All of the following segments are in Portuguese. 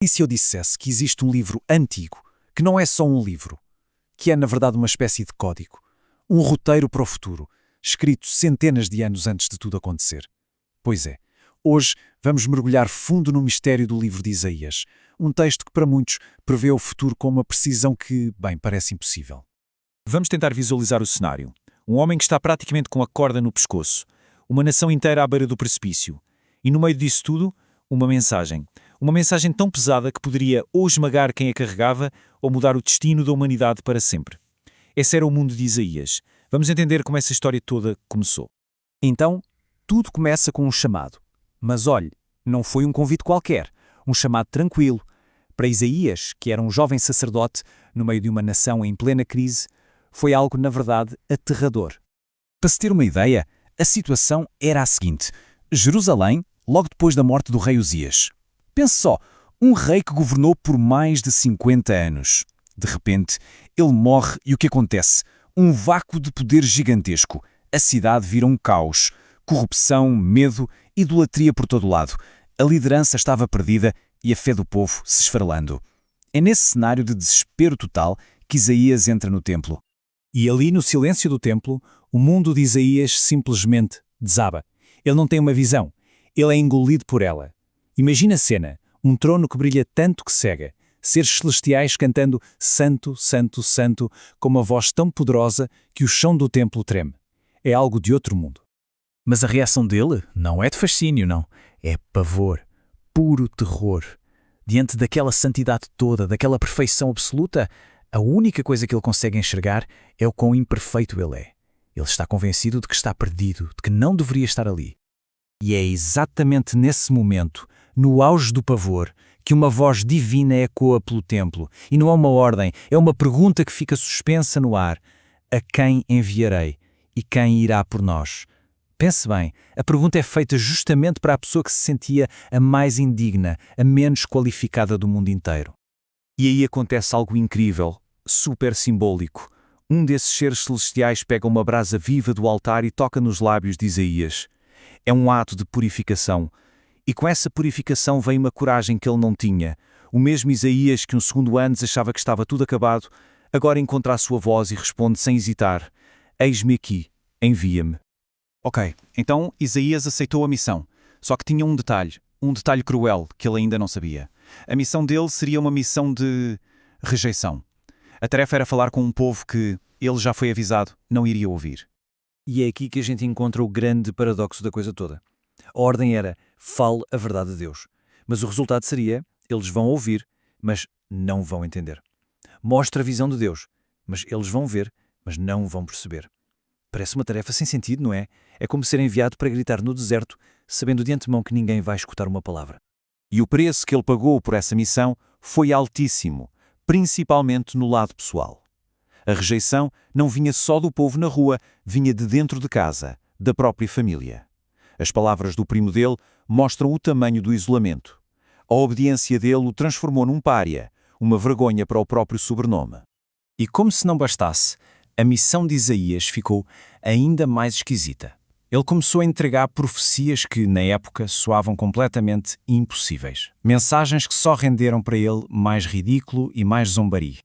E se eu dissesse que existe um livro antigo, que não é só um livro, que é na verdade uma espécie de código, um roteiro para o futuro, escrito centenas de anos antes de tudo acontecer? Pois é, hoje vamos mergulhar fundo no mistério do livro de Isaías, um texto que para muitos prevê o futuro com uma precisão que, bem, parece impossível. Vamos tentar visualizar o cenário. Um homem que está praticamente com a corda no pescoço, uma nação inteira à beira do precipício, e no meio disso tudo, uma mensagem. Uma mensagem tão pesada que poderia ou esmagar quem a carregava ou mudar o destino da humanidade para sempre. Esse era o mundo de Isaías. Vamos entender como essa história toda começou. Então, tudo começa com um chamado. Mas olhe, não foi um convite qualquer, um chamado tranquilo. Para Isaías, que era um jovem sacerdote no meio de uma nação em plena crise, foi algo, na verdade, aterrador. Para se ter uma ideia, a situação era a seguinte: Jerusalém, logo depois da morte do rei Uzias. Pense só, um rei que governou por mais de 50 anos. De repente, ele morre e o que acontece? Um vácuo de poder gigantesco. A cidade vira um caos. Corrupção, medo, idolatria por todo lado. A liderança estava perdida e a fé do povo se esfarelando. É nesse cenário de desespero total que Isaías entra no templo. E ali, no silêncio do templo, o mundo de Isaías simplesmente desaba. Ele não tem uma visão. Ele é engolido por ela. Imagina a cena, um trono que brilha tanto que cega, seres celestiais cantando Santo, Santo, Santo, com uma voz tão poderosa que o chão do templo treme. É algo de outro mundo. Mas a reação dele não é de fascínio, não. É pavor, puro terror. Diante daquela santidade toda, daquela perfeição absoluta, a única coisa que ele consegue enxergar é o quão imperfeito ele é. Ele está convencido de que está perdido, de que não deveria estar ali. E é exatamente nesse momento, no auge do pavor, que uma voz divina ecoa pelo templo. E não é uma ordem, é uma pergunta que fica suspensa no ar. A quem enviarei? E quem irá por nós? Pense bem, a pergunta é feita justamente para a pessoa que se sentia a mais indigna, a menos qualificada do mundo inteiro. E aí acontece algo incrível, super simbólico. Um desses seres celestiais pega uma brasa viva do altar e toca nos lábios de Isaías. É um ato de purificação. E com essa purificação vem uma coragem que ele não tinha. O mesmo Isaías que um segundo antes achava que estava tudo acabado, agora encontra a sua voz e responde sem hesitar: Eis-me aqui, envia-me. Ok, então Isaías aceitou a missão. Só que tinha um detalhe cruel que ele ainda não sabia. A missão dele seria uma missão de rejeição. A tarefa era falar com um povo que, ele já foi avisado, não iria ouvir. E é aqui que a gente encontra o grande paradoxo da coisa toda. A ordem era, fale a verdade de Deus. Mas o resultado seria, eles vão ouvir, mas não vão entender. Mostra a visão de Deus, mas eles vão ver, mas não vão perceber. Parece uma tarefa sem sentido, não é? É como ser enviado para gritar no deserto, sabendo de antemão que ninguém vai escutar uma palavra. E o preço que ele pagou por essa missão foi altíssimo, principalmente no lado pessoal. A rejeição não vinha só do povo na rua, vinha de dentro de casa, da própria família. As palavras do primo dele mostram o tamanho do isolamento. A obediência dele o transformou num pária, uma vergonha para o próprio sobrenome. E como se não bastasse, a missão de Isaías ficou ainda mais esquisita. Ele começou a entregar profecias que, na época, soavam completamente impossíveis. Mensagens que só renderam para ele mais ridículo e mais zombaria.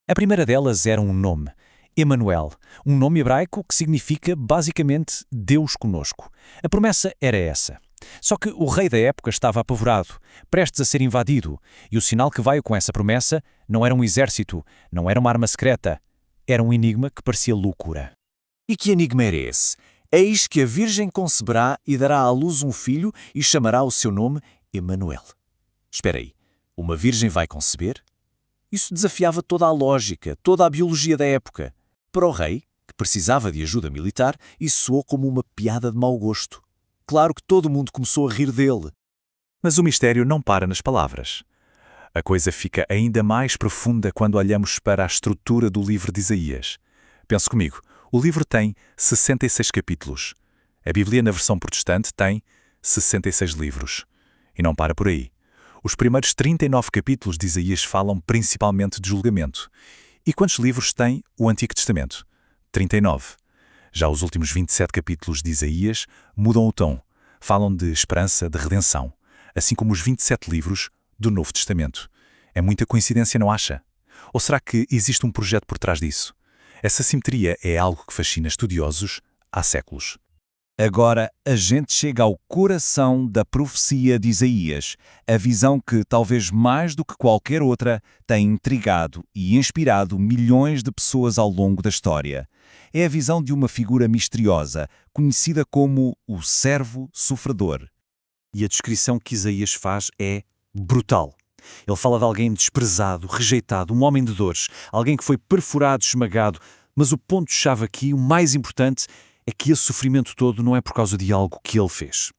A primeira delas era um nome, Emanuel, um nome hebraico que significa, basicamente, Deus conosco. A promessa era essa. Só que o rei da época estava apavorado, prestes a ser invadido, e o sinal que veio com essa promessa não era um exército, não era uma arma secreta, era um enigma que parecia loucura. E que enigma era esse? Eis que a Virgem conceberá e dará à luz um filho e chamará o seu nome Emanuel. Espera aí, uma virgem vai conceber? Isso desafiava toda a lógica, toda a biologia da época. Para o rei, que precisava de ajuda militar, isso soou como uma piada de mau gosto. Claro que todo mundo começou a rir dele. Mas o mistério não para nas palavras. A coisa fica ainda mais profunda quando olhamos para a estrutura do livro de Isaías. Pense comigo, o livro tem 66 capítulos. A Bíblia, na versão protestante, tem 66 livros. E não para por aí. Os primeiros 39 capítulos de Isaías falam principalmente de julgamento. E quantos livros tem o Antigo Testamento? 39. Já os últimos 27 capítulos de Isaías mudam o tom. Falam de esperança, de redenção. Assim como os 27 livros do Novo Testamento. É muita coincidência, não acha? Ou será que existe um projeto por trás disso? Essa simetria é algo que fascina estudiosos há séculos. Agora a gente chega ao coração da profecia de Isaías, a visão que, talvez mais do que qualquer outra, tem intrigado e inspirado milhões de pessoas ao longo da história. É a visão de uma figura misteriosa, conhecida como o servo sofredor. E a descrição que Isaías faz é brutal. Ele fala de alguém desprezado, rejeitado, um homem de dores, alguém que foi perfurado, esmagado, mas o ponto-chave aqui, o mais importante, é que esse sofrimento todo não é por causa de algo que ele fez.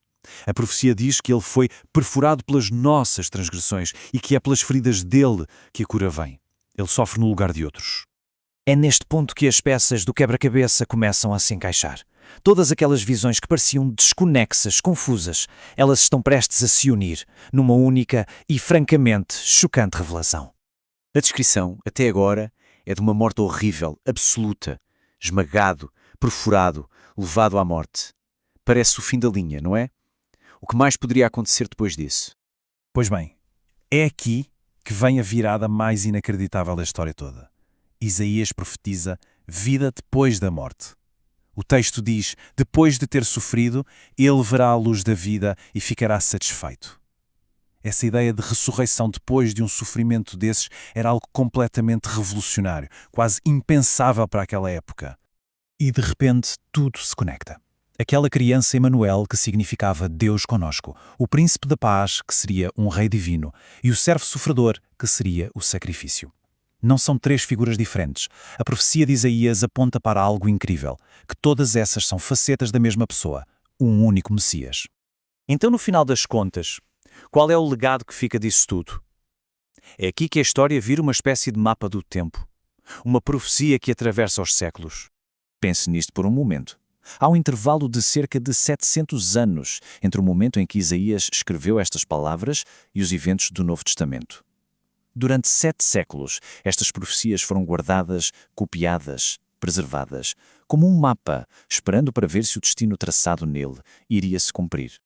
A profecia diz que ele foi perfurado pelas nossas transgressões e que é pelas feridas dele que a cura vem. Ele sofre no lugar de outros. É neste ponto que as peças do quebra-cabeça começam a se encaixar. Todas aquelas visões que pareciam desconexas, confusas, elas estão prestes a se unir numa única e, francamente, chocante revelação. A descrição, até agora, é de uma morte horrível, absoluta, esmagado, perfurado, levado à morte. Parece o fim da linha, não é? O que mais poderia acontecer depois disso? Pois bem, é aqui que vem a virada mais inacreditável da história toda. Isaías profetiza vida depois da morte. O texto diz, depois de ter sofrido, ele verá a luz da vida e ficará satisfeito. Essa ideia de ressurreição depois de um sofrimento desses era algo completamente revolucionário, quase impensável para aquela época. E de repente tudo se conecta. Aquela criança Emanuel que significava Deus conosco, o príncipe da paz que seria um rei divino e o servo sofredor que seria o sacrifício. Não são três figuras diferentes. A profecia de Isaías aponta para algo incrível, que todas essas são facetas da mesma pessoa, um único Messias. Então, no final das contas, qual é o legado que fica disso tudo? É aqui que a história vira uma espécie de mapa do tempo. Uma profecia que atravessa os séculos. Pense nisto por um momento. Há um intervalo de cerca de 700 anos entre o momento em que Isaías escreveu estas palavras e os eventos do Novo Testamento. Durante 7 séculos, estas profecias foram guardadas, copiadas, preservadas, como um mapa, esperando para ver se o destino traçado nele iria se cumprir.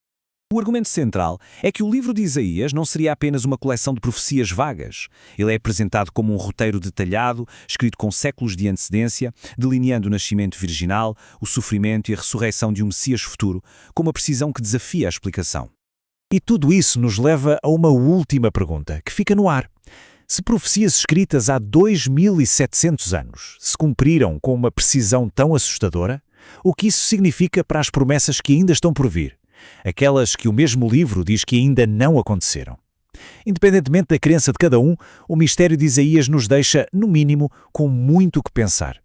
O argumento central é que o livro de Isaías não seria apenas uma coleção de profecias vagas. Ele é apresentado como um roteiro detalhado, escrito com séculos de antecedência, delineando o nascimento virginal, o sofrimento e a ressurreição de um Messias futuro, com uma precisão que desafia a explicação. E tudo isso nos leva a uma última pergunta, que fica no ar. Se profecias escritas há 2700 anos se cumpriram com uma precisão tão assustadora, o que isso significa para as promessas que ainda estão por vir? Aquelas que o mesmo livro diz que ainda não aconteceram. Independentemente da crença de cada um, o mistério de Isaías nos deixa, no mínimo, com muito o que pensar.